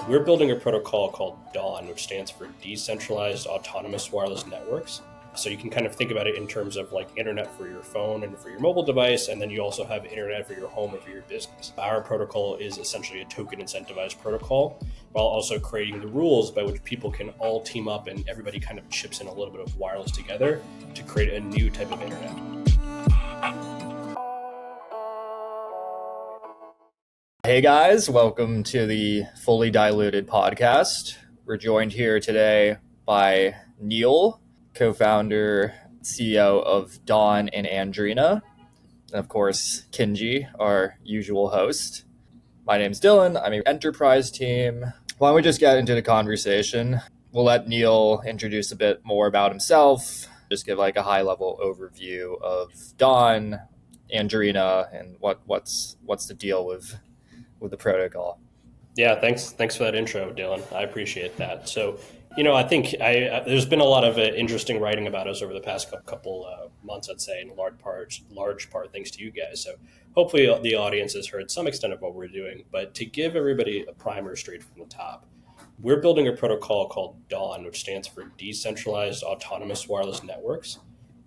We're building a protocol called DAWN, which stands for Decentralized Autonomous Wireless Networks. So you can kind of think about it in terms of like internet for your phone and for your mobile device, and then you also have internet for your home and for your business. Our protocol is essentially a token incentivized protocol, while also creating the rules by which people can all team up and everybody kind of chips in a little bit of wireless together to create a new type of internet. Hey guys, welcome to the Fully Diluted podcast. We're joined here today by Neil, co-founder, CEO of Dawn and Andrena, and of course, Kinji, our usual host. My name's Dylan. I'm an enterprise team. Why don't we just get into the conversation? We'll let Neil introduce a bit more about himself, just give like a high-level overview of Dawn, Andrena, and what's the deal with the protocol. Yeah, thanks for that intro, Dylan. I appreciate that. So, I think there's been a lot of interesting writing about us over the past couple months, I'd say, in large part thanks to you guys. So hopefully the audience has heard some extent of what we're doing. But to give everybody a primer straight from the top, we're building a protocol called DAWN, which stands for Decentralized Autonomous Wireless Networks.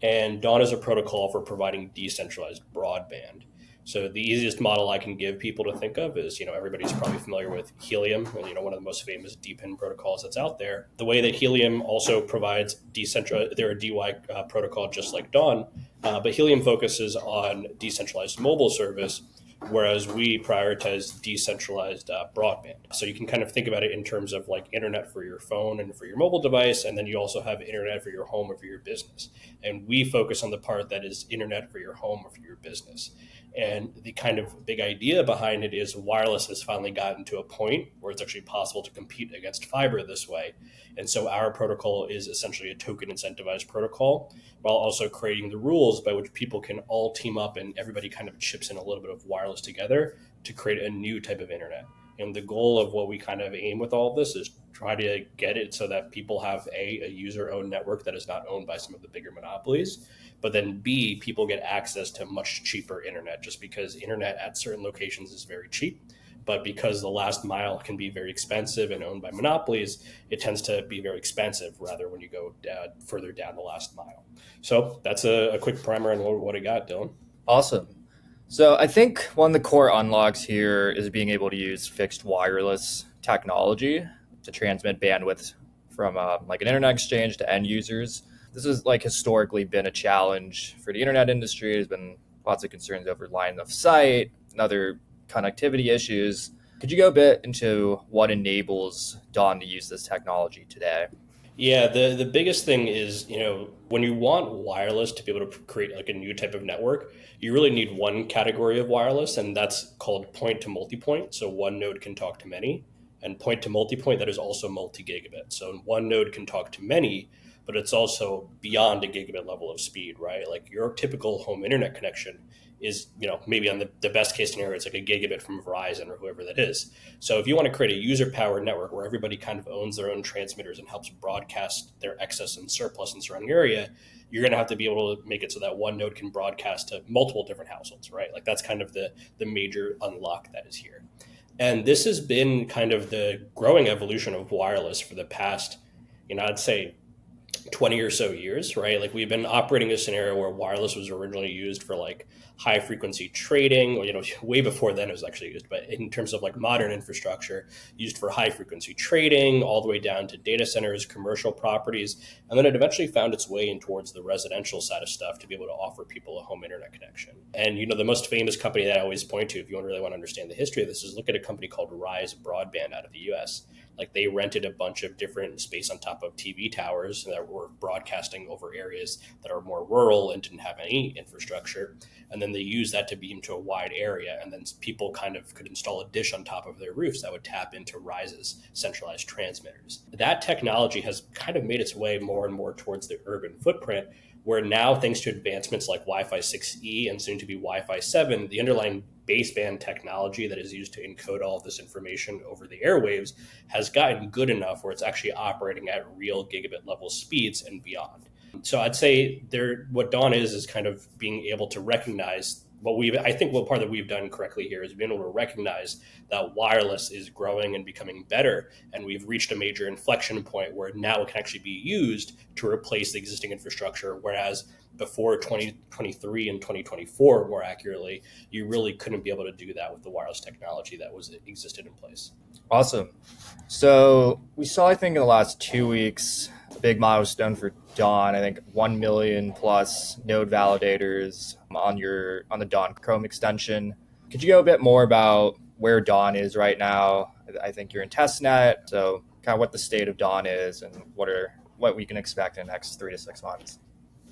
And DAWN is a protocol for providing decentralized broadband. So the easiest model I can give people to think of is, everybody's probably familiar with Helium, one of the most famous DPIN protocols that's out there. The way that Helium also provides they're a DY protocol just like Dawn, but Helium focuses on decentralized mobile service, whereas we prioritize decentralized broadband. So you can kind of think about it in terms of like internet for your phone and for your mobile device, and then you also have internet for your home or for your business. And we focus on the part that is internet for your home or for your business. And the kind of big idea behind it is wireless has finally gotten to a point where it's actually possible to compete against fiber this way. And so our protocol is essentially a token incentivized protocol, while also creating the rules by which people can all team up and everybody kind of chips in a little bit of wireless together to create a new type of internet. And the goal of what we kind of aim with all of this is try to get it so that people have a user-owned network that is not owned by some of the bigger monopolies, but then B, people get access to much cheaper internet, just because internet at certain locations is very cheap. But because the last mile can be very expensive and owned by monopolies, it tends to be very expensive rather when you go further down the last mile. So that's a quick primer on what I got, Dylan. Awesome. So I think one of the core unlocks here is being able to use fixed wireless technology to transmit bandwidth from like an internet exchange to end users. This has like historically been a challenge for the internet industry. There's been lots of concerns over line of sight and other connectivity issues. Could you go a bit into what enables Dawn to use this technology today? Yeah, the biggest thing is, when you want wireless to be able to create like a new type of network, you really need one category of wireless, and that's called point to multipoint. So one node can talk to many, and point to multipoint, that is also multi-gigabit. So one node can talk to many, but it's also beyond a gigabit level of speed, right? Like your typical home internet connection is, maybe on the best case scenario, it's like a gigabit from Verizon or whoever that is. So if you want to create a user powered network where everybody kind of owns their own transmitters and helps broadcast their excess and surplus in surrounding area, you're going to have to be able to make it so that one node can broadcast to multiple different households, right? Like that's kind of the major unlock that is here. And this has been kind of the growing evolution of wireless for the past, I'd say 20 or so years, right? Like we've been operating a scenario where wireless was originally used for like high frequency trading, or, way before then it was actually used, but in terms of like modern infrastructure, used for high frequency trading all the way down to data centers, commercial properties. And then it eventually found its way in towards the residential side of stuff to be able to offer people a home internet connection. And, the most famous company that I always point to, if you really want to understand the history of this, is look at a company called Rise Broadband out of the US. Like they rented a bunch of different space on top of TV towers that were broadcasting over areas that are more rural and didn't have any infrastructure. And then they used that to beam to a wide area. And then people kind of could install a dish on top of their roofs that would tap into Rise's centralized transmitters. That technology has kind of made its way more and more towards the urban footprint, where now, thanks to advancements like Wi-Fi 6E and soon to be Wi-Fi 7, the underlying baseband technology that is used to encode all of this information over the airwaves has gotten good enough where it's actually operating at real gigabit level speeds and beyond. So I'd say what Dawn is kind of being able to recognize, I think what part that we've done correctly here is being able to recognize that wireless is growing and becoming better, and we've reached a major inflection point where now it can actually be used to replace the existing infrastructure, whereas before 2023 and 2024, more accurately, you really couldn't be able to do that with the wireless technology that was existed in place. Awesome. So we saw, I think, in the last 2 weeks, a big milestone for Dawn. I think 1 million plus node validators on the Dawn Chrome extension. Could you go a bit more about where Dawn is right now? I think you're in testnet, so kind of what the state of Dawn is and what we can expect in the next 3 to 6 months.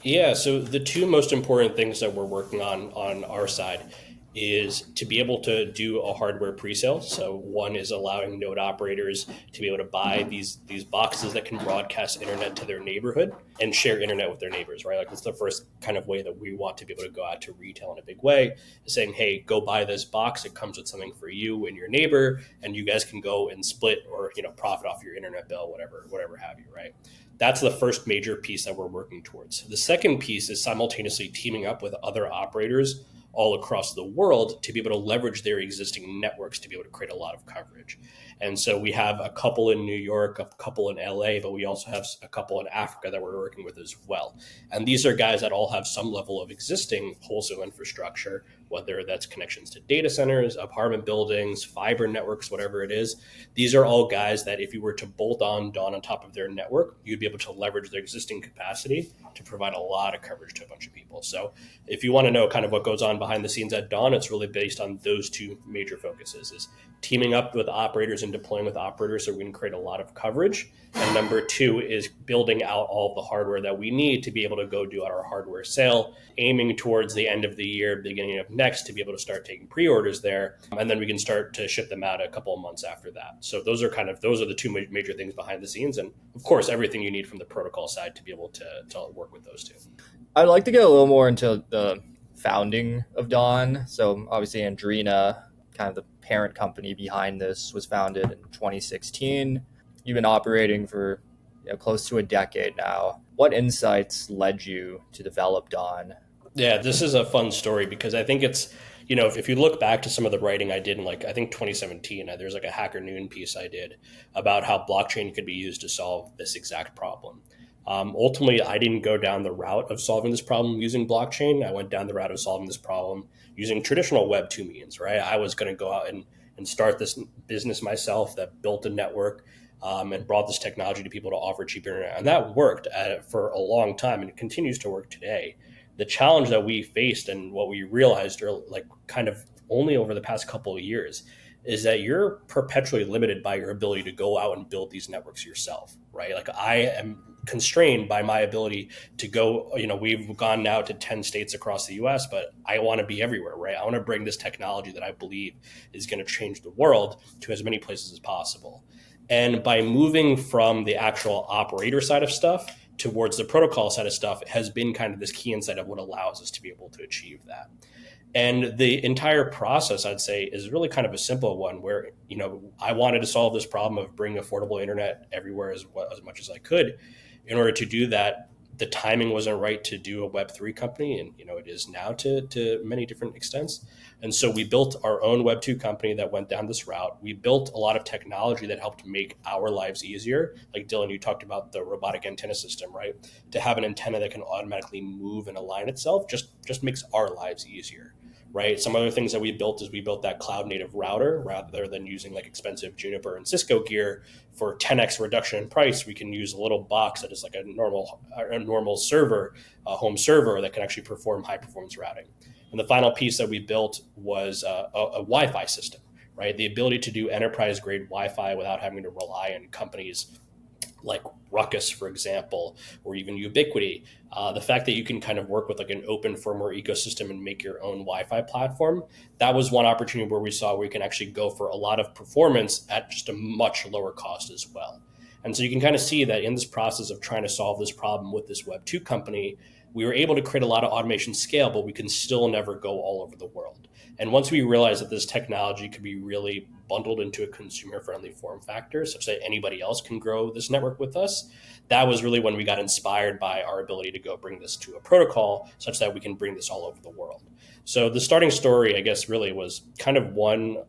Yeah, so the two most important things that we're working on our side is to be able to do a hardware presale. So one is allowing node operators to be able to buy these boxes that can broadcast internet to their neighborhood and share internet with their neighbors, right? Like that's the first kind of way that we want to be able to go out to retail in a big way, saying, hey, go buy this box. It comes with something for you and your neighbor, and you guys can go and split or profit off your internet bill, whatever have you, right? That's the first major piece that we're working towards. The second piece is simultaneously teaming up with other operators all across the world to be able to leverage their existing networks to be able to create a lot of coverage. And so we have a couple in New York, a couple in LA, but we also have a couple in Africa that we're working with as well. And these are guys that all have some level of existing wholesale infrastructure, whether that's connections to data centers, apartment buildings, fiber networks, whatever it is. These are all guys that if you were to bolt on Dawn on top of their network, you'd be able to leverage their existing capacity to provide a lot of coverage to a bunch of people. So if you want to know kind of what goes on behind the scenes at Dawn, it's really based on those two major focuses: is teaming up with operators and deploying with operators so we can create a lot of coverage. And number two is building out all of the hardware that we need to be able to go do our hardware sale, aiming towards the end of the year, beginning of next, to be able to start taking pre-orders there. And then we can start to ship them out a couple of months after that. So those are the two major things behind the scenes. And of course, everything you need from the protocol side to be able to work with those two. I'd like to get a little more into the founding of Dawn. So obviously Andrena, kind of the parent company behind this, was founded in 2016. You've been operating for close to a decade now. What insights led you to develop Dawn? Yeah, this is a fun story because I think it's, if you look back to some of the writing I did in I think 2017, there's like a Hacker Noon piece I did about how blockchain could be used to solve this exact problem. Ultimately, I didn't go down the route of solving this problem using blockchain. I went down the route of solving this problem using traditional Web 2 means, right? I was going to go out and start this business myself that built a network and brought this technology to people to offer cheap internet. And that worked for a long time, and it continues to work today. The challenge that we faced and what we realized are kind of only over the past couple of years is that you're perpetually limited by your ability to go out and build these networks yourself, right? Like I am constrained by my ability to go, we've gone now to 10 states across the US, but I want to be everywhere, right? I want to bring this technology that I believe is going to change the world to as many places as possible. And by moving from the actual operator side of stuff towards the protocol side of stuff has been kind of this key insight of what allows us to be able to achieve that. And the entire process, I'd say, is really kind of a simple one where, I wanted to solve this problem of bringing affordable internet everywhere as much as I could. In order to do that, the timing wasn't right to do a Web3 company, and it is now to many different extents. And so we built our own Web2 company that went down this route. We built a lot of technology that helped make our lives easier. Like Dylan, you talked about the robotic antenna system, right? To have an antenna that can automatically move and align itself just makes our lives easier. Right. Some other things that we built is we built that cloud native router rather than using expensive Juniper and Cisco gear for 10x reduction in price. We can use a little box that is like a normal server, a home server that can actually perform high performance routing. And the final piece that we built was a Wi-Fi system, right? The ability to do enterprise grade Wi-Fi without having to rely on companies like Ruckus, for example, or even Ubiquity. The fact that you can kind of work with an open firmware ecosystem and make your own Wi-Fi platform, that was one opportunity where we saw we can actually go for a lot of performance at just a much lower cost as well. And so you can kind of see that in this process of trying to solve this problem with this Web 2 company, we were able to create a lot of automation scale, but we can still never go all over the world. And once we realized that this technology could be really bundled into a consumer-friendly form factor such that anybody else can grow this network with us, that was really when we got inspired by our ability to go bring this to a protocol such that we can bring this all over the world. So the starting story, I guess, really was kind of one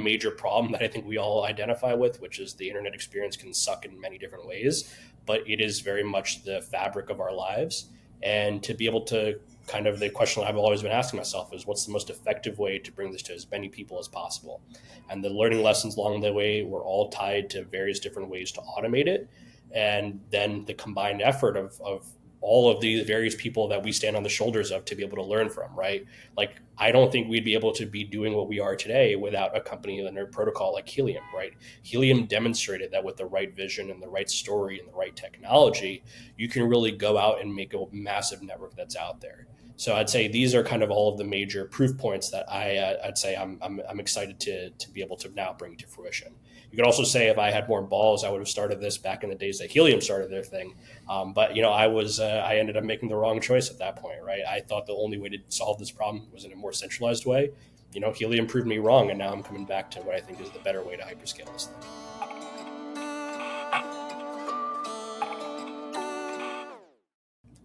major problem that I think we all identify with, which is the internet experience can suck in many different ways, but it is very much the fabric of our lives. And to be able to kind of the question I've always been asking myself is what's the most effective way to bring this to as many people as possible? And the learning lessons along the way were all tied to various different ways to automate it. And then the combined effort of all of these various people that we stand on the shoulders of to be able to learn from, right? Like, I don't think we'd be able to be doing what we are today without a company and a protocol like Helium, right? Helium demonstrated that with the right vision and the right story and the right technology, you can really go out and make a massive network that's out there. So I'd say these are kind of all of the major proof points that I'd say I'm excited to be able to now bring to fruition. You could also say if I had more balls, I would have started this back in the days that Helium started their thing. But I ended up making the wrong choice at that point, right? I thought the only way to solve this problem was in a more centralized way. Helium proved me wrong, and now I'm coming back to what I think is the better way to hyperscale this thing.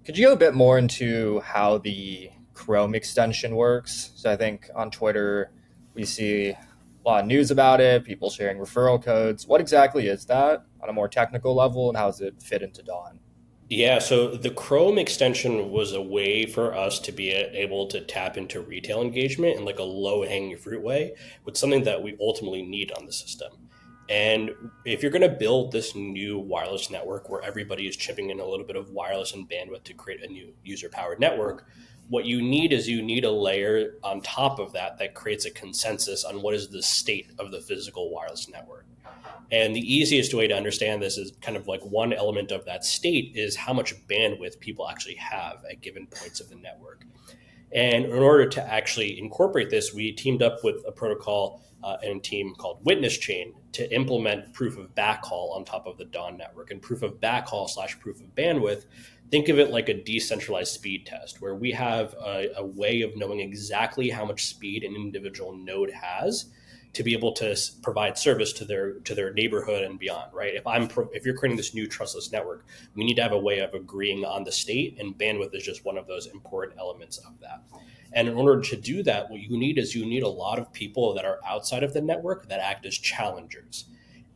Could you go a bit more into how the Chrome extension works? So I think on Twitter, we see a lot of news about it, people sharing referral codes. What exactly is that on a more technical level, and how does it fit into Dawn? Yeah, so the Chrome extension was a way for us to be able to tap into retail engagement in like a low hanging fruit way with something that we ultimately need on the system. And if you're going to build this new wireless network where everybody is chipping in a little bit of wireless and bandwidth to create a new user powered network, what you need is you need a layer on top of that that creates a consensus on what is the state of the physical wireless network. And the easiest way to understand this is kind of like one element of that state is how much bandwidth people actually have at given points of the network. And in order to actually incorporate this, we teamed up with a protocol and team called Witness Chain to implement proof of backhaul on top of the Dawn network. And proof of backhaul / proof of bandwidth, think of it like a decentralized speed test, where we have a way of knowing exactly how much speed an individual node has to be able to provide service to their neighborhood and beyond, right? If you're creating this new trustless network, we need to have a way of agreeing on the state, and bandwidth is just one of those important elements of that. And in order to do that, what you need a lot of people that are outside of the network that act as challengers.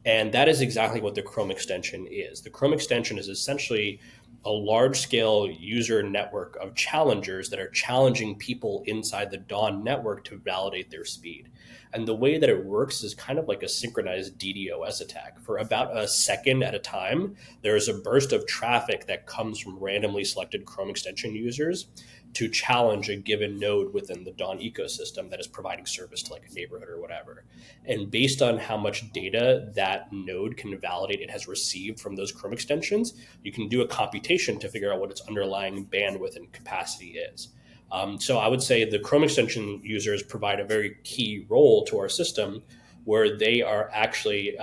And that is exactly what the Chrome extension is. The Chrome extension is essentially a large scale user network of challengers that are challenging people inside the Dawn network to validate their speed. And the way that it works is kind of like a synchronized DDoS attack. For about a second at a time, there is a burst of traffic that comes from randomly selected Chrome extension users to challenge a given node within the Dawn ecosystem that is providing service to like a neighborhood or whatever. And based on how much data that node can validate it has received from those Chrome extensions, you can do a computation to figure out what its underlying bandwidth and capacity is. So I would say the Chrome extension users provide a very key role to our system where they are actually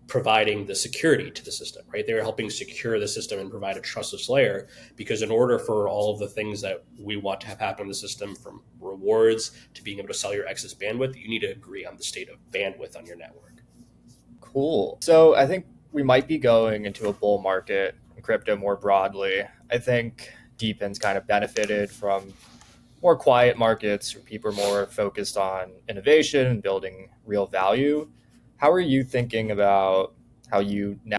providing the security to the system, right? They're helping secure the system and provide a trustless layer, because in order for all of the things that we want to have happen in the system, from rewards to being able to sell your excess bandwidth, you need to agree on the state of bandwidth on your network. Cool. So I think we might be going into a bull market in crypto more broadly. I think DePin's kind of benefited from more quiet markets where people are more focused on innovation and building real value. How are you thinking about how you now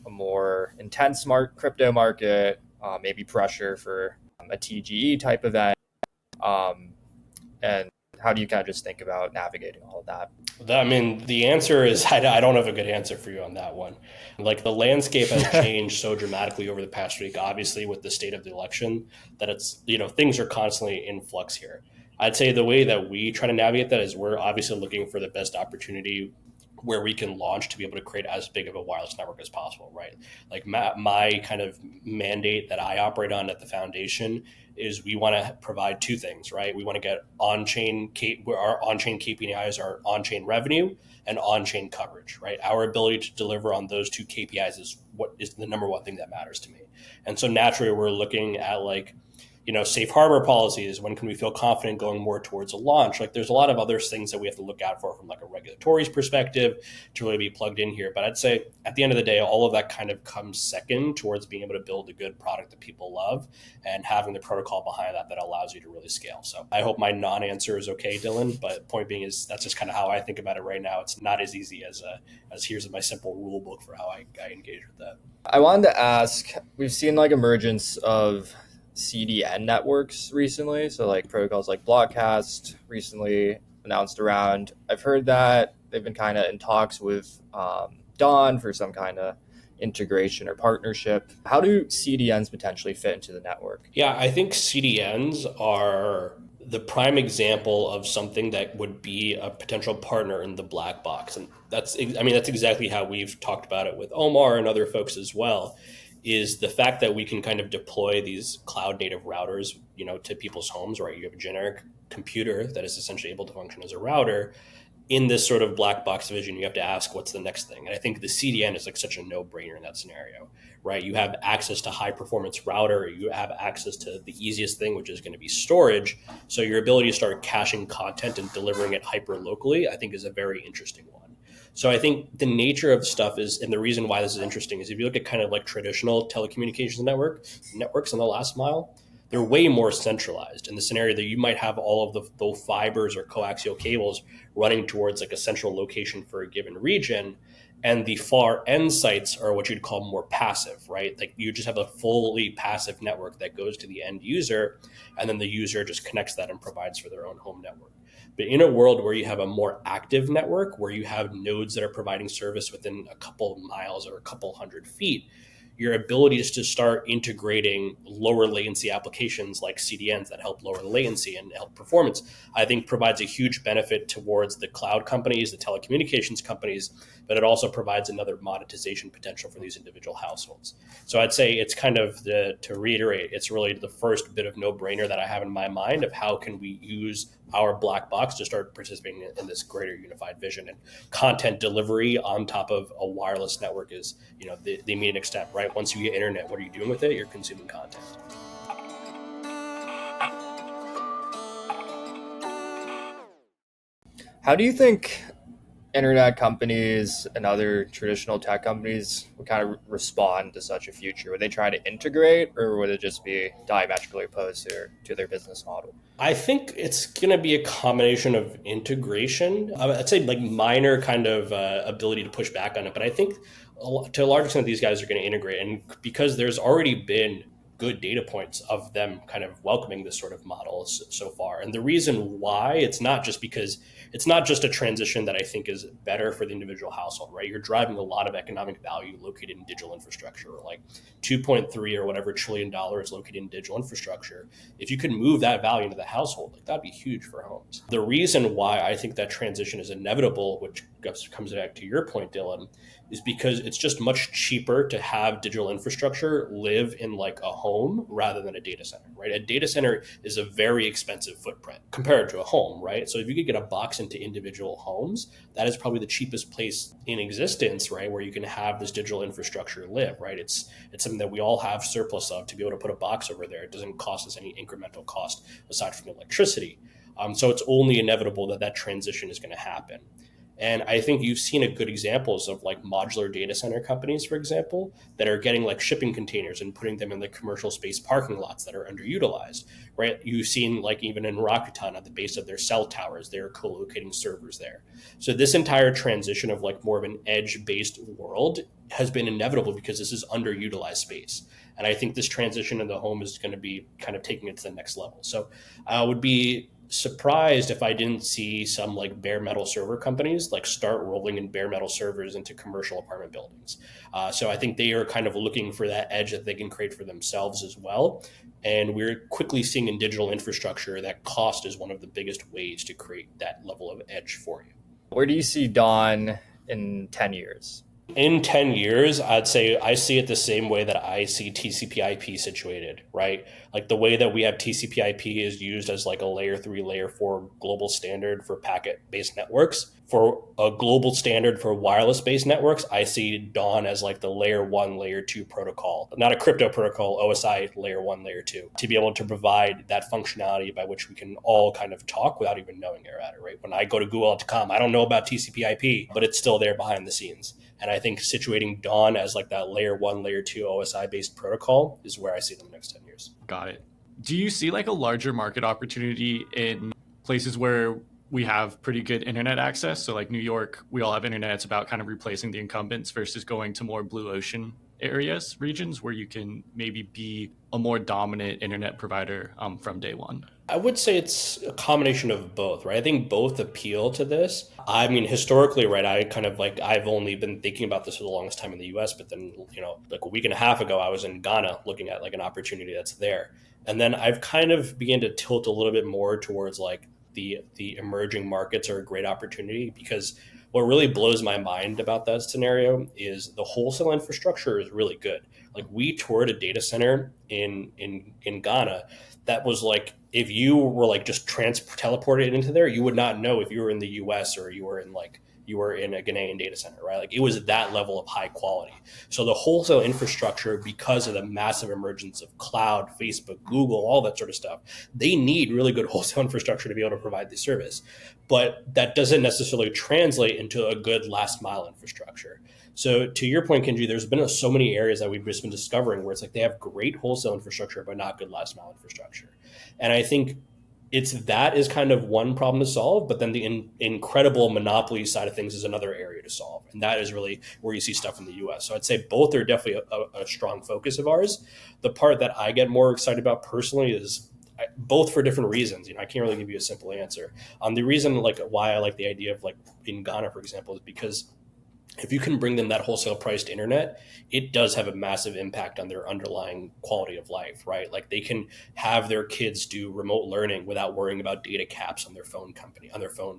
a more intense crypto market, maybe pressure for a TGE type event, um, and how do you kind of just think about navigating all of that? I mean, the answer is I don't have a good answer for you on that one. Like, the landscape has changed so dramatically over the past week, obviously, with the state of the election, that things are constantly in flux here. I'd say the way that we try to navigate that is we're obviously looking for the best opportunity where we can launch to be able to create as big of a wireless network as possible, right? Like, my kind of mandate that I operate on at the foundation is we want to provide two things, right? We want to get on-chain, where our on-chain KPIs are on-chain revenue and on-chain coverage, right? Our ability to deliver on those two KPIs is what is the number one thing that matters to me. And so naturally we're looking at like safe harbor policies? When can we feel confident going more towards a launch? Like there's a lot of other things that we have to look out for from like a regulatory perspective to really be plugged in here. But I'd say at the end of the day, all of that kind of comes second towards being able to build a good product that people love and having the protocol behind that allows you to really scale. So I hope my non-answer is okay, Dylan. But point being is that's just kind of how I think about it right now. It's not as easy as here's my simple rule book for how I engage with that. I wanted to ask, we've seen like emergence of CDN networks recently. So like protocols like Blockcast recently announced around. I've heard that they've been kind of in talks with Dawn for some kind of integration or partnership. How do CDNs potentially fit into the network? Yeah, I think CDNs are the prime example of something that would be a potential partner in the black box. And that's exactly how we've talked about it with Omar and other folks as well, is the fact that we can kind of deploy these cloud native routers, to people's homes, right? You have a generic computer that is essentially able to function as a router. In this sort of black box vision, you have to ask what's the next thing. And I think the CDN is like such a no-brainer in that scenario, right? You have access to high performance router, you have access to the easiest thing, which is going to be storage. So your ability to start caching content and delivering it hyper locally, I think is a very interesting one. So I think the nature of stuff is, and the reason why this is interesting is if you look at kind of like traditional telecommunications networks on the last mile, they're way more centralized in the scenario that you might have all of the fibers or coaxial cables running towards like a central location for a given region. And the far end sites are what you'd call more passive, right? Like you just have a fully passive network that goes to the end user, and then the user just connects that and provides for their own home network. But in a world where you have a more active network, where you have nodes that are providing service within a couple miles or a couple 100 feet, your ability is to start integrating lower latency applications like CDNs that help lower the latency and help performance, I think provides a huge benefit towards the cloud companies, the telecommunications companies, but it also provides another monetization potential for these individual households. So I'd say it's kind of to reiterate, it's really the first bit of no-brainer that I have in my mind of how can we use our black box to start participating in this greater unified vision. And content delivery on top of a wireless network is, the immediate next step, right? Once you get internet, what are you doing with it? You're consuming content. How do you think internet companies and other traditional tech companies would kind of respond to such a future? Would they try to integrate, or would it just be diametrically opposed to their business model? I think it's going to be a combination of integration. I'd say like minor kind of ability to push back on it, but I think to a large extent these guys are going to integrate, and because there's already been good data points of them kind of welcoming this sort of model so far. And the reason why, it's not just a transition that I think is better for the individual household, right? You're driving a lot of economic value located in digital infrastructure, like 2.3 or whatever $1 trillion located in digital infrastructure. If you could move that value into the household, like that'd be huge for homes. The reason why I think that transition is inevitable, which comes back to your point, Dylan, is because it's just much cheaper to have digital infrastructure live in like a home rather than a data center, right? A data center is a very expensive footprint compared to a home, right? So if you could get a box into individual homes, that is probably the cheapest place in existence, right? Where you can have this digital infrastructure live, right? It's something that we all have surplus of to be able to put a box over there. It doesn't cost us any incremental cost aside from electricity. So it's only inevitable that transition is going to happen. And I think you've seen a good examples of like modular data center companies, for example, that are getting like shipping containers and putting them in the commercial space parking lots that are underutilized, right? You've seen like even in Rakuten at the base of their cell towers, they're co-locating servers there. So this entire transition of like more of an edge-based world has been inevitable because this is underutilized space. And I think this transition in the home is going to be kind of taking it to the next level. So I would be surprised if I didn't see some like bare metal server companies like start rolling in bare metal servers into commercial apartment buildings. So I think they are kind of looking for that edge that they can create for themselves as well. And we're quickly seeing in digital infrastructure that cost is one of the biggest ways to create that level of edge for you. Where do you see Dawn in 10 years? In 10 years, I'd say I see it the same way that I see TCP/IP situated, right? Like the way that we have TCP/IP is used as like a layer 3, layer 4 global standard for packet-based networks. for a global standard for wireless-based networks, I see Dawn as like the layer 1, layer 2 protocol, not a crypto protocol, OSI layer 1, layer 2, to be able to provide that functionality by which we can all kind of talk without even knowing you're at it, right? When I go to google.com, I don't know about TCP/IP, but it's still there behind the scenes. And I think situating Dawn as like that layer 1, layer 2 OSI-based protocol is where I see them in the next 10 years. Got it. Do you see like a larger market opportunity in places where we have pretty good internet access? So like New York, we all have internet. It's about kind of replacing the incumbents versus going to more blue ocean areas, regions where you can maybe be a more dominant internet provider from day one. I would say it's a combination of both, right? I think both appeal to this. I mean, historically, right, I've only been thinking about this for the longest time in the US, but then, like a week and a half ago, I was in Ghana looking at like an opportunity that's there. And then I've kind of began to tilt a little bit more towards like the emerging markets are a great opportunity, because what really blows my mind about that scenario is the wholesale infrastructure is really good. Like we toured a data center in Ghana that was like, if you were like just teleported into there, you would not know if you were in the US or you were in a Ghanaian data center, right? Like it was that level of high quality. So the wholesale infrastructure, because of the massive emergence of cloud, Facebook, Google, all that sort of stuff, they need really good wholesale infrastructure to be able to provide the service. But that doesn't necessarily translate into a good last mile infrastructure. So to your point, Kinji, there's been so many areas that we've just been discovering where it's like they have great wholesale infrastructure, but not good last mile infrastructure. And I think that is kind of one problem to solve, but then the incredible monopoly side of things is another area to solve. And that is really where you see stuff in the US. So I'd say both are definitely a strong focus of ours. The part that I get more excited about personally is both for different reasons. I can't really give you a simple answer. The reason like why I like the idea of like in Ghana, for example, is because if you can bring them that wholesale priced internet, it does have a massive impact on their underlying quality of life, right? Like they can have their kids do remote learning without worrying about data caps on their phone,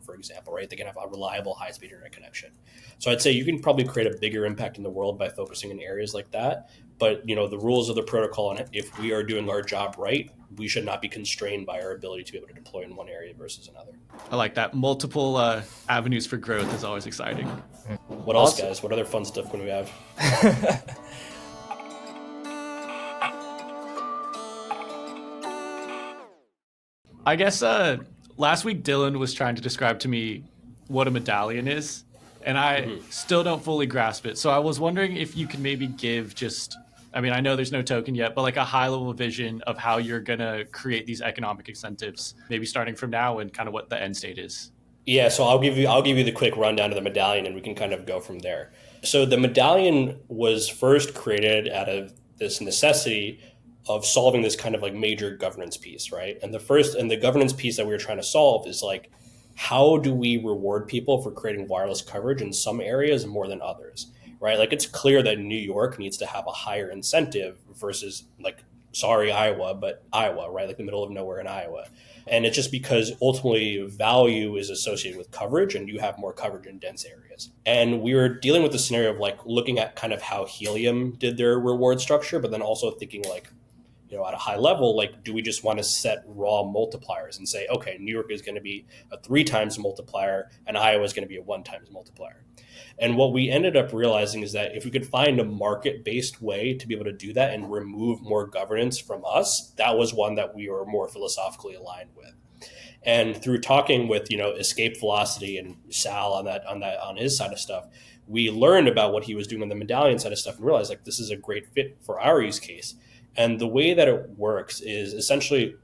for example, right? They can have a reliable high-speed internet connection. So I'd say you can probably create a bigger impact in the world by focusing in areas like that. But the rules of the protocol, and if we are doing our job right, we should not be constrained by our ability to be able to deploy in one area versus another. I like that. Multiple avenues for growth is always exciting. What else, guys? What other fun stuff can we have? I guess last week Dylan was trying to describe to me what a medallion is, and I still don't fully grasp it. So I was wondering if you could maybe give I know there's no token yet, but like a high level vision of how you're going to create these economic incentives, maybe starting from now and kind of what the end state is. Yeah, so I'll give you the quick rundown of the medallion, and we can kind of go from there. So the medallion was first created out of this necessity of solving this kind of like major governance piece, right? And the governance piece that we were trying to solve is like, how do we reward people for creating wireless coverage in some areas more than others, right? Like it's clear that New York needs to have a higher incentive versus like, Iowa, right? Like the middle of nowhere in Iowa. And it's just because ultimately value is associated with coverage, and you have more coverage in dense areas. And we were dealing with the scenario of like looking at kind of how Helium did their reward structure, but then also thinking like, at a high level, like, do we just want to set raw multipliers and say, okay, New York is going to be a 3 times multiplier and Iowa is going to be a 1 times multiplier? And what we ended up realizing is that if we could find a market-based way to be able to do that and remove more governance from us, that was one that we were more philosophically aligned with. And through talking with, Escape Velocity and Sal on his side of stuff, we learned about what he was doing on the medallion side of stuff and realized like this is a great fit for our use case. And the way that it works is essentially,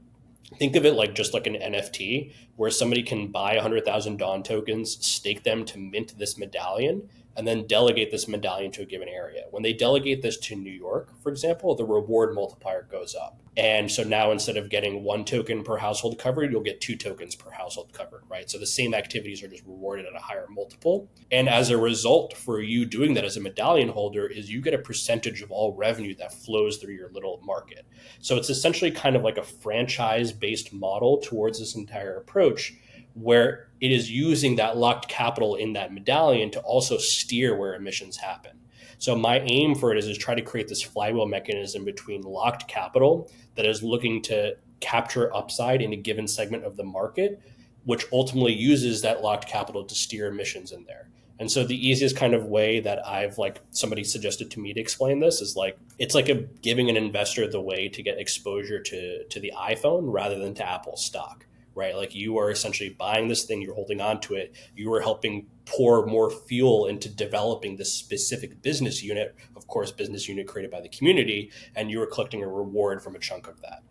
think of it like just like an NFT where somebody can buy 100,000 Dawn tokens, stake them to mint this medallion, and then delegate this medallion to a given area. When they delegate this to New York, for example, the reward multiplier goes up. And so now instead of getting 1 token per household covered, you'll get 2 tokens per household covered, right? So the same activities are just rewarded at a higher multiple. And as a result for you doing that as a medallion holder is you get a percentage of all revenue that flows through your little market. So it's essentially kind of like a franchise-based model towards this entire approach, where it is using that locked capital in that medallion to also steer where emissions happen. So my aim for it is try to create this flywheel mechanism between locked capital that is looking to capture upside in a given segment of the market which ultimately uses that locked capital to steer emissions in there. And so the easiest kind of way that I've like somebody suggested to me to explain this is like it's like giving an investor the way to get exposure to the iPhone rather than to Apple stock, right? Like you are essentially buying this thing, you're holding on to it, you are helping pour more fuel into developing this specific business unit, of course, business unit created by the community, and you are collecting a reward from a chunk of that.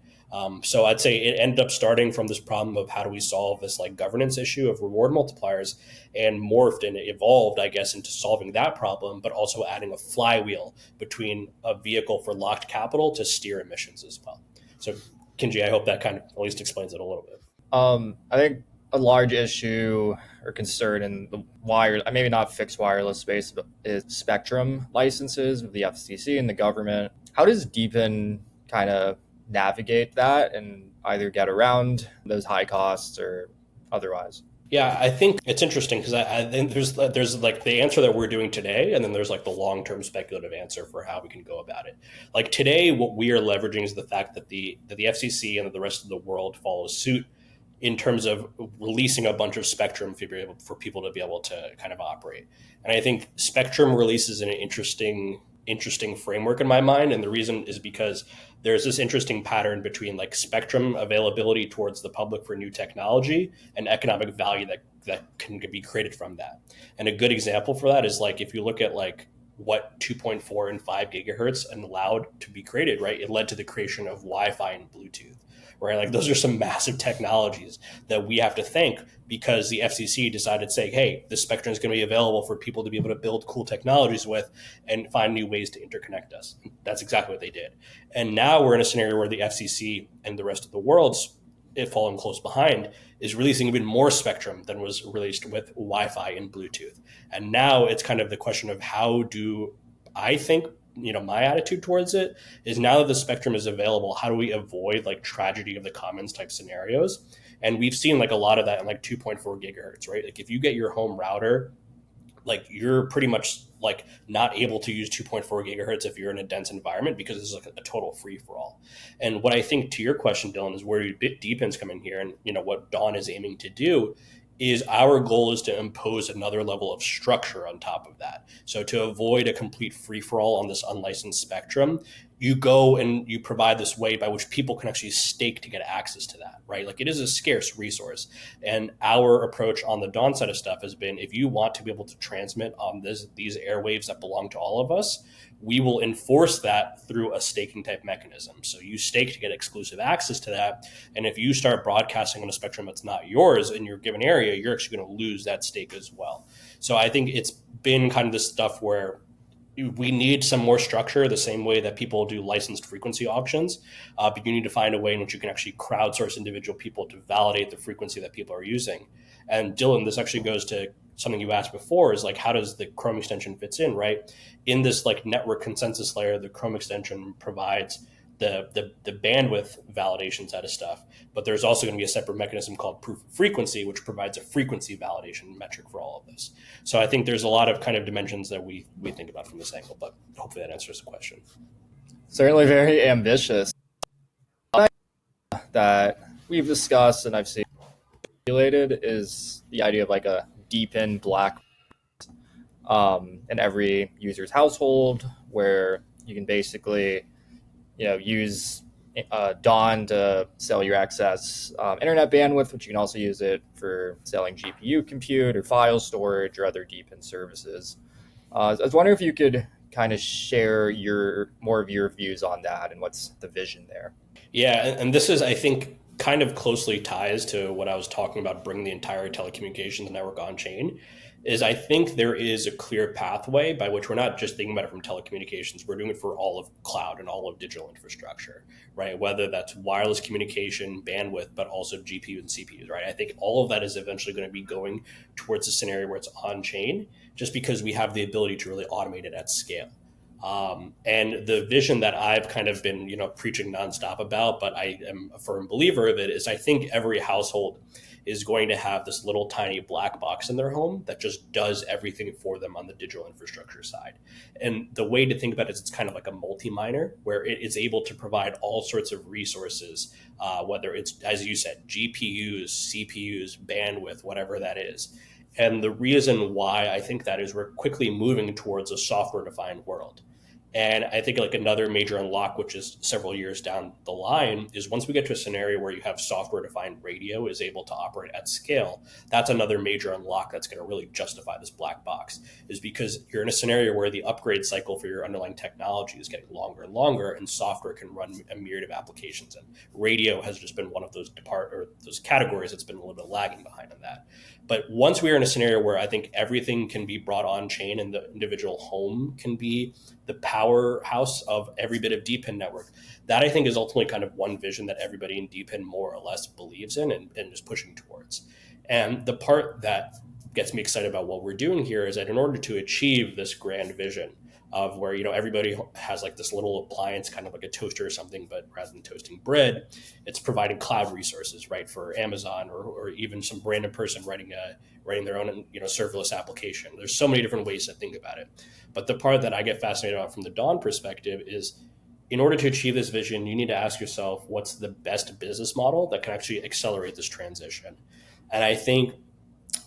So I'd say it ended up starting from this problem of how do we solve this like governance issue of reward multipliers, and morphed and evolved, I guess, into solving that problem, but also adding a flywheel between a vehicle for locked capital to steer emissions as well. So Kinji, I hope that kind of at least explains it a little bit. I think a large issue or concern in the maybe not fixed wireless space, but is spectrum licenses with the FCC and the government. How does Deepin kind of navigate that and either get around those high costs or otherwise? Yeah, I think it's interesting because I think there's like the answer that we're doing today, and then there's like the long-term speculative answer for how we can go about it. Like today, what we are leveraging is the fact that the FCC and the rest of the world follows suit in terms of releasing a bunch of spectrum for people to be able to kind of operate. And I think spectrum releases an interesting framework in my mind, and the reason is because there's this interesting pattern between like spectrum availability towards the public for new technology and economic value that can be created from that. And a good example for that is like if you look at like what 2.4 and 5 gigahertz allowed to be created, right? It led to the creation of Wi-Fi and Bluetooth, right? Like those are some massive technologies that we have to thank because the FCC decided to say, hey, this spectrum is going to be available for people to be able to build cool technologies with and find new ways to interconnect us. That's exactly what they did. And now we're in a scenario where the FCC and the rest of the world's falling close behind is releasing even more spectrum than was released with Wi-Fi and Bluetooth. And now it's kind of the question of how do I think, my attitude towards it is now that the spectrum is available, how do we avoid like tragedy of the commons type scenarios? And we've seen like a lot of that in like 2.4 gigahertz, right? Like if you get your home router, like you're pretty much like not able to use 2.4 gigahertz if you're in a dense environment because it's like a total free for all. And what I think to your question, Dylan, is where Deepin's come in here, and what Dawn is aiming to do is our goal is to impose another level of structure on top of that. So to avoid a complete free-for-all on this unlicensed spectrum, you go and you provide this way by which people can actually stake to get access to that, right? Like it is a scarce resource. And our approach on the Dawn side of stuff has been, if you want to be able to transmit on these airwaves that belong to all of us, we will enforce that through a staking type mechanism. So you stake to get exclusive access to that. And if you start broadcasting on a spectrum that's not yours in your given area, you're actually going to lose that stake as well. So I think it's been kind of this stuff where we need some more structure the same way that people do licensed frequency auctions. But you need to find a way in which you can actually crowdsource individual people to validate the frequency that people are using. And Dylan, this actually goes to something you asked before, is like, how does the Chrome extension fits in, right? In this like network consensus layer, the Chrome extension provides the bandwidth validation side of stuff, but there's also going to be a separate mechanism called proof of frequency, which provides a frequency validation metric for all of this. So I think there's a lot of kind of dimensions that we think about from this angle, but hopefully that answers the question. Certainly very ambitious. That we've discussed and I've seen regulated is the idea of like a Deepin black in every user's household, where you can basically use Dawn to sell your excess internet bandwidth, but you can also use it for selling GPU compute or file storage or other Deepin services. I was wondering if you could kind of share more of your views on that and what's the vision there. Yeah, and this is, I think, kind of closely ties to what I was talking about, bringing the entire telecommunications network on chain. Is I think there is a clear pathway by which we're not just thinking about it from telecommunications, we're doing it for all of cloud and all of digital infrastructure, right? Whether that's wireless communication, bandwidth, but also GPU and CPUs, right? I think all of that is eventually going to be going towards a scenario where it's on chain, just because we have the ability to really automate it at scale. And the vision that I've kind of been, preaching nonstop about, but I am a firm believer of it, is I think every household is going to have this little tiny black box in their home that just does everything for them on the digital infrastructure side. And the way to think about it is it's kind of like a multi-miner where it is able to provide all sorts of resources, whether it's, as you said, GPUs, CPUs, bandwidth, whatever that is. And the reason why I think that is we're quickly moving towards a software-defined world. And I think like another major unlock, which is several years down the line, is once we get to a scenario where you have software-defined radio is able to operate at scale, that's another major unlock that's going to really justify this black box, is because you're in a scenario where the upgrade cycle for your underlying technology is getting longer and longer, and software can run a myriad of applications. And radio has just been one of those those categories that's been a little bit lagging behind on that. But once we are in a scenario where I think everything can be brought on chain and the individual home can be the powerhouse of every bit of DPIN network, that I think is ultimately kind of one vision that everybody in DPIN more or less believes in and is pushing towards. And the part that gets me excited about what we're doing here is that in order to achieve this grand vision of where everybody has like this little appliance, kind of like a toaster or something, but rather than toasting bread, it's providing cloud resources, right, for Amazon or even some random person writing their own serverless application. There's so many different ways to think about it, but the part that I get fascinated about from the Dawn perspective is, in order to achieve this vision, you need to ask yourself, what's the best business model that can actually accelerate this transition? And I think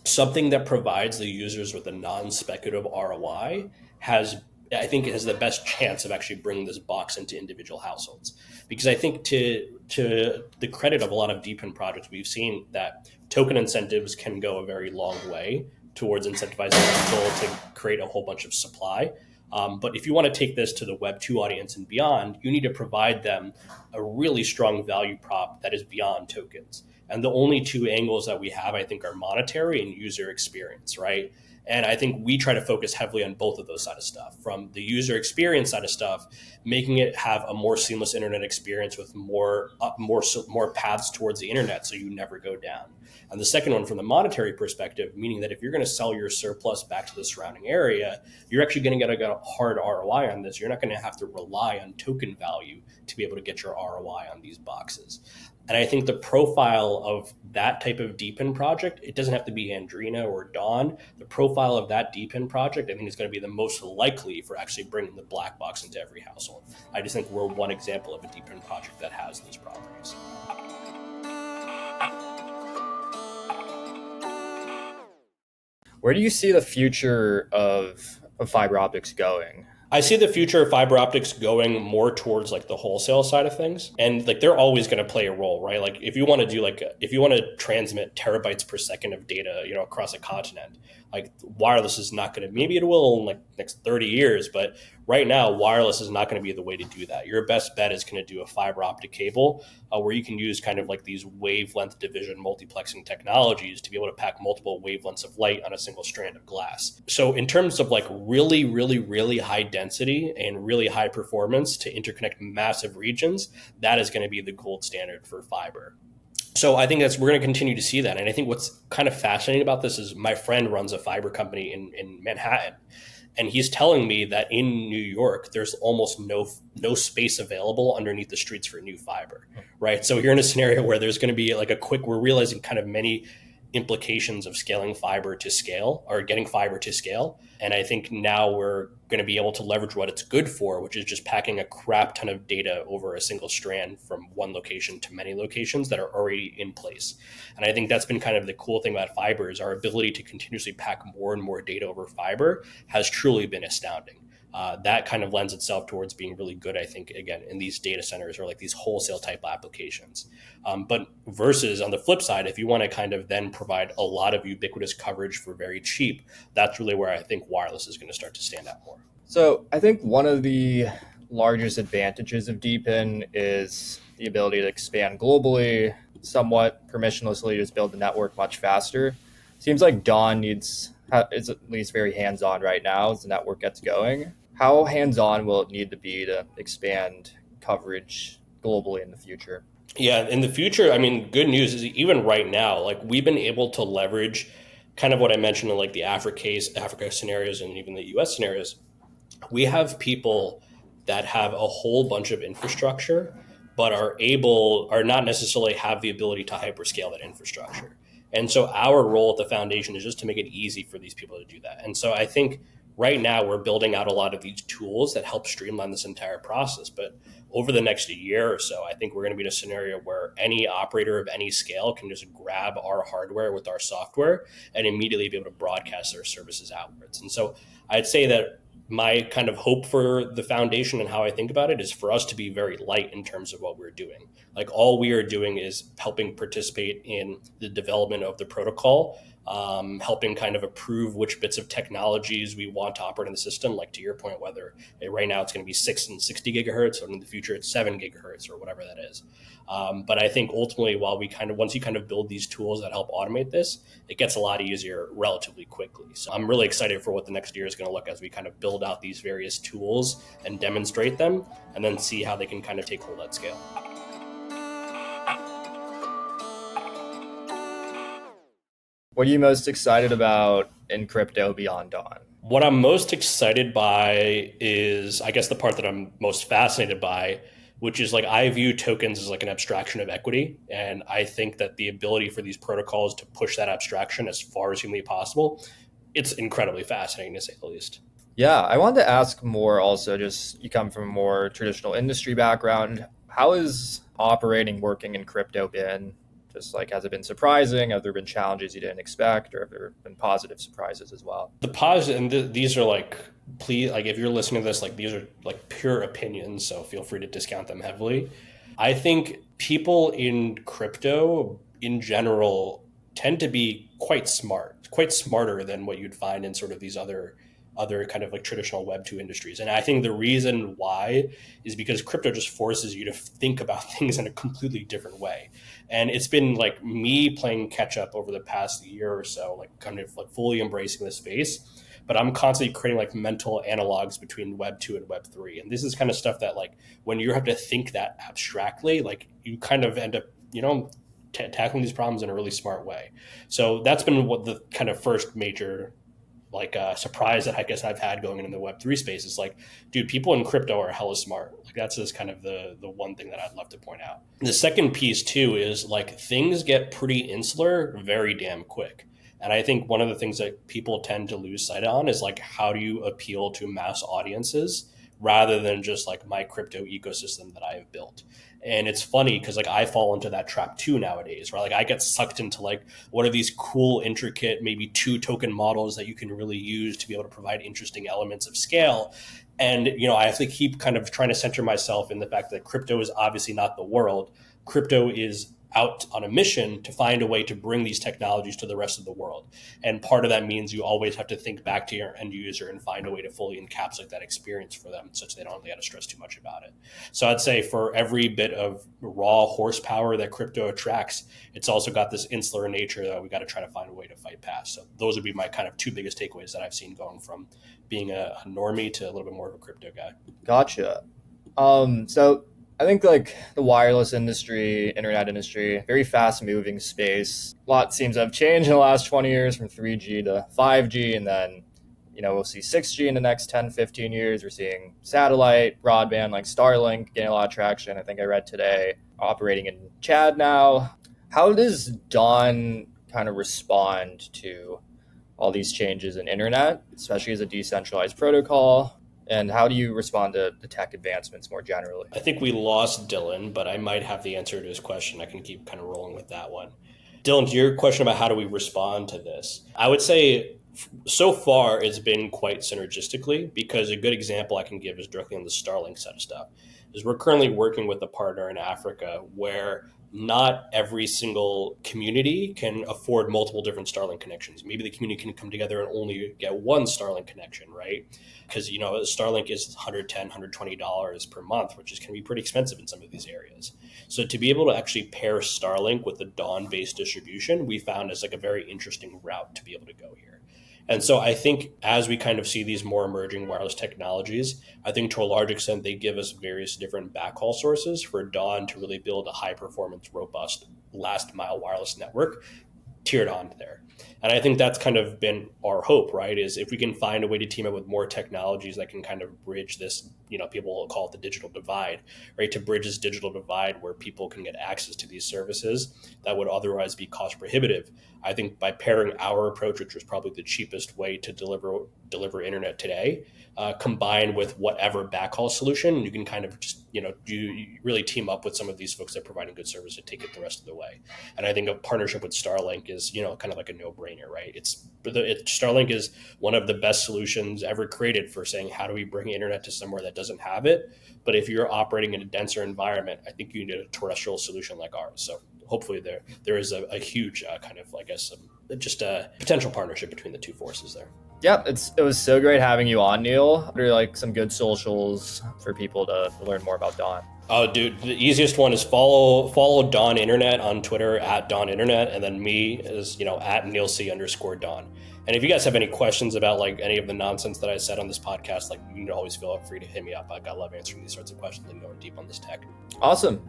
something that provides the users with a non-speculative ROI has the best chance of actually bringing this box into individual households. Because I think to the credit of a lot of DPIN projects, we've seen that token incentives can go a very long way towards incentivizing people to create a whole bunch of supply. But if you want to take this to the Web 2 audience and beyond, you need to provide them a really strong value prop that is beyond tokens. And the only two angles that we have, I think, are monetary and user experience, right? And I think we try to focus heavily on both of those side of stuff. From the user experience side of stuff, making it have a more seamless internet experience with more paths towards the internet, so you never go down. And the second one, from the monetary perspective, meaning that if you're going to sell your surplus back to the surrounding area, you're actually going to get a hard ROI on this. You're not going to have to rely on token value to be able to get your ROI on these boxes. And I think the profile of that type of DPIN project, it doesn't have to be Andrena or Dawn. The profile of that DPIN project, I think, is going to be the most likely for actually bringing the black box into every household. I just think we're one example of a DPIN project that has these properties. Where do you see the future of fiber optics going? I see the future of fiber optics going more towards like the wholesale side of things. And like they're always going to play a role, right? Like if you want to transmit terabytes per second of data, across a continent, like wireless is not going to, maybe it will in like next 30 years, but right now wireless is not going to be the way to do that. Your best bet is going to do a fiber optic cable where you can use kind of like these wavelength division multiplexing technologies to be able to pack multiple wavelengths of light on a single strand of glass. So in terms of like really, really, really high density and really high performance to interconnect massive regions, that is going to be the gold standard for fiber. So I think we're going to continue to see that. And I think what's kind of fascinating about this is my friend runs a fiber company in Manhattan. And he's telling me that in New York, there's almost no space available underneath the streets for new fiber, right? So you're in a scenario where there's going to be like we're realizing kind of many implications of scaling fiber to scale or getting fiber to scale. And I think now we're going to be able to leverage what it's good for, which is just packing a crap ton of data over a single strand from one location to many locations that are already in place. And I think that's been kind of the cool thing about fiber is our ability to continuously pack more and more data over fiber has truly been astounding. That kind of lends itself towards being really good, I think, again, in these data centers or like these wholesale type applications. But versus on the flip side, if you want to kind of then provide a lot of ubiquitous coverage for very cheap, that's really where I think wireless is going to start to stand out more. So I think one of the largest advantages of DPIN is the ability to expand globally, somewhat permissionlessly, just build the network much faster. Seems like Dawn is at least very hands-on right now as the network gets going. How hands-on will it need to be to expand coverage globally in the future? Yeah, in the future, I mean, good news is even right now, like we've been able to leverage kind of what I mentioned in like the Africa scenarios and even the US scenarios, we have people that have a whole bunch of infrastructure, but are not necessarily have the ability to hyperscale that infrastructure. And so our role at the foundation is just to make it easy for these people to do that. And so I think right now we're building out a lot of these tools that help streamline this entire process. But over the next year or so, I think we're going to be in a scenario where any operator of any scale can just grab our hardware with our software and immediately be able to broadcast their services outwards. And so I'd say that my kind of hope for the foundation and how I think about it is for us to be very light in terms of what we're doing. Like all we are doing is helping participate in the development of the protocol, helping kind of approve which bits of technologies we want to operate in the system. Like to your point, whether right now it's going to be 6 and 60 gigahertz, or in the future it's 7 gigahertz, or whatever that is. But I think ultimately, once you kind of build these tools that help automate this, it gets a lot easier relatively quickly. So I'm really excited for what the next year is going to look as we kind of build out these various tools and demonstrate them, and then see how they can kind of take hold at scale. What are you most excited about in crypto beyond Dawn? What I'm most excited by is, I guess, the part that I'm most fascinated by, which is like I view tokens as like an abstraction of equity. And I think that the ability for these protocols to push that abstraction as far as humanly possible, it's incredibly fascinating to say the least. Yeah, I wanted to ask more also, just you come from a more traditional industry background. How has working in crypto been? Just like, has it been surprising? Have there been challenges you didn't expect, or have there been positive surprises as well? The positive, and these are like, please, like if you're listening to this, like these are like pure opinions, so feel free to discount them heavily. I think people in crypto in general tend to be quite smart, quite smarter than what you'd find in sort of these other kind of like traditional Web 2 industries. And I think the reason why is because crypto just forces you to think about things in a completely different way. And it's been like me playing catch up over the past year or so, like kind of like fully embracing the space. But I'm constantly creating like mental analogs between Web 2 and Web 3. And this is kind of stuff that like when you have to think that abstractly, like you kind of end up, tackling these problems in a really smart way. So that's been what the kind of first major like surprise that I guess I've had going into the Web3 space is like, dude, people in crypto are hella smart. Like that's just kind of the one thing that I'd love to point out. The second piece too is like things get pretty insular very damn quick. And I think one of the things that people tend to lose sight on is like, how do you appeal to mass audiences rather than just like my crypto ecosystem that I have built? And it's funny because like I fall into that trap too nowadays, right? Like I get sucked into like, what are these cool, intricate, maybe 2 token models that you can really use to be able to provide interesting elements of scale. And, I have to keep kind of trying to center myself in the fact that crypto is obviously not the world. Crypto is out on a mission to find a way to bring these technologies to the rest of the world. And part of that means you always have to think back to your end user and find a way to fully encapsulate that experience for them such they don't really have to stress too much about it. So I'd say for every bit of raw horsepower that crypto attracts, it's also got this insular nature that we got to try to find a way to fight past. So those would be my kind of 2 biggest takeaways that I've seen going from being a normie to a little bit more of a crypto guy. Gotcha. So I think like the wireless industry, internet industry, very fast moving space. A lot seems to have changed in the last 20 years from 3G to 5G. And then, we'll see 6G in the next 10, 15 years. We're seeing satellite, broadband like Starlink getting a lot of traction. I think I read today operating in Chad now. How does Dawn kind of respond to all these changes in internet, especially as a decentralized protocol? And how do you respond to the tech advancements more generally? I think we lost Dylan, but I might have the answer to his question. I can keep kind of rolling with that one. Dylan, to your question about how do we respond to this, I would say so far it's been quite synergistically, because a good example I can give is directly on the Starlink set of stuff. Is we're currently working with a partner in Africa where not every single community can afford multiple different Starlink connections. Maybe the community can come together and only get one Starlink connection, right? Because, Starlink is $110, $120 per month, which can be pretty expensive in some of these areas. So to be able to actually pair Starlink with the Dawn-based distribution, we found as like a very interesting route to be able to go here. And so I think as we kind of see these more emerging wireless technologies, I think to a large extent, they give us various different backhaul sources for Dawn to really build a high performance, robust, last mile wireless network tiered on there. And I think that's kind of been our hope, right? Is if we can find a way to team up with more technologies that can kind of bridge this, people will call it the digital divide, right? To bridge this digital divide where people can get access to these services that would otherwise be cost prohibitive. I think by pairing our approach, which was probably the cheapest way to deliver internet today, combined with whatever backhaul solution, you can kind of just, you really team up with some of these folks that are providing good service to take it the rest of the way. And I think a partnership with Starlink is, kind of like a no-brainer, right? Starlink is one of the best solutions ever created for saying, how do we bring internet to somewhere that doesn't have it? But if you're operating in a denser environment, I think you need a terrestrial solution like ours. So hopefully there is a huge kind of, I guess, just a potential partnership between the two forces there. Yeah, it was so great having you on, Neil. What are like some good socials for people to learn more about Dawn? Oh, dude, the easiest one is follow Dawn Internet on Twitter at Dawn Internet, and then me is at NeilC_Dawn. And if you guys have any questions about like any of the nonsense that I said on this podcast, like you can always feel free to hit me up. I love answering these sorts of questions and going deep on this tech. Awesome.